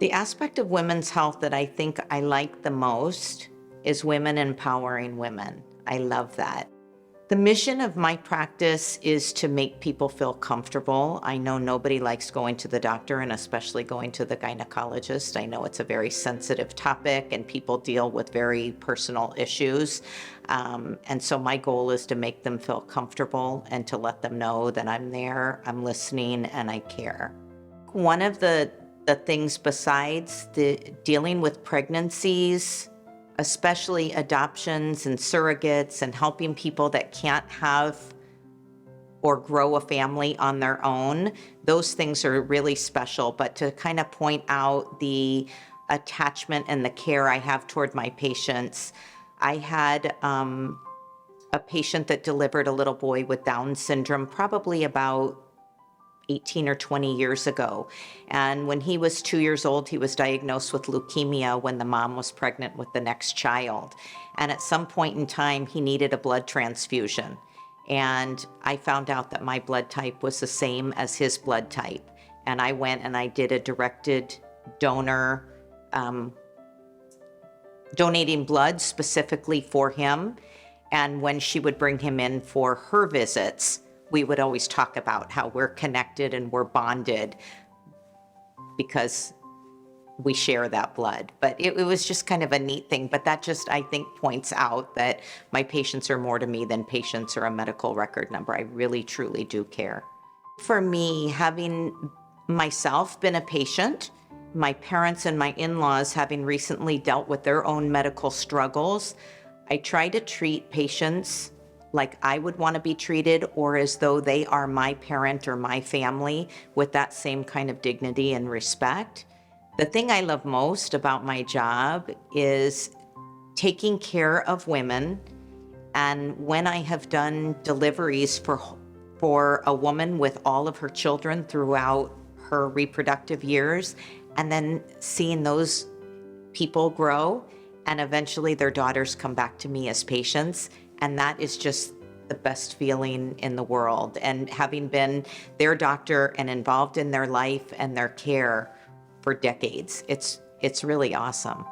The aspect of women's health that I think I like the most is women empowering women. I love that. The mission of my practice is to make people feel comfortable. I know nobody likes going to the doctor, and especially going to the gynecologist. I know it's a very sensitive topic and people deal with very personal issues. And so my goal is to make them feel comfortable and to let them know that I'm there, I'm listening, and I care. One of the things besides the dealing with pregnancies, especially adoptions and surrogates and helping people that can't have or grow a family on their own, those things are really special. But to kind of point out the attachment and the care I have toward my patients, I had a patient that delivered a little boy with Down syndrome probably about 18 or 20 years ago. And when he was 2 years old, he was diagnosed with leukemia when the mom was pregnant with the next child. And at some point in time, he needed a blood transfusion. And I found out that my blood type was the same as his blood type. And I went and I did a directed donor, donating blood specifically for him. And when she would bring him in for her visits, we would always talk about how we're connected and we're bonded because we share that blood. But it was just kind of a neat thing. But that just, I think, points out that my patients are more to me than patients or a medical record number. I really, truly do care. For me, having myself been a patient, my parents and my in-laws having recently dealt with their own medical struggles, I try to treat patients like I would want to be treated, or as though they are my parent or my family, with that same kind of dignity and respect. The thing I love most about my job is taking care of women. And when I have done deliveries for a woman with all of her children throughout her reproductive years, and then seeing those people grow and eventually their daughters come back to me as patients, and that is just the best feeling in the world. And having been their doctor and involved in their life and their care for decades, it's really awesome.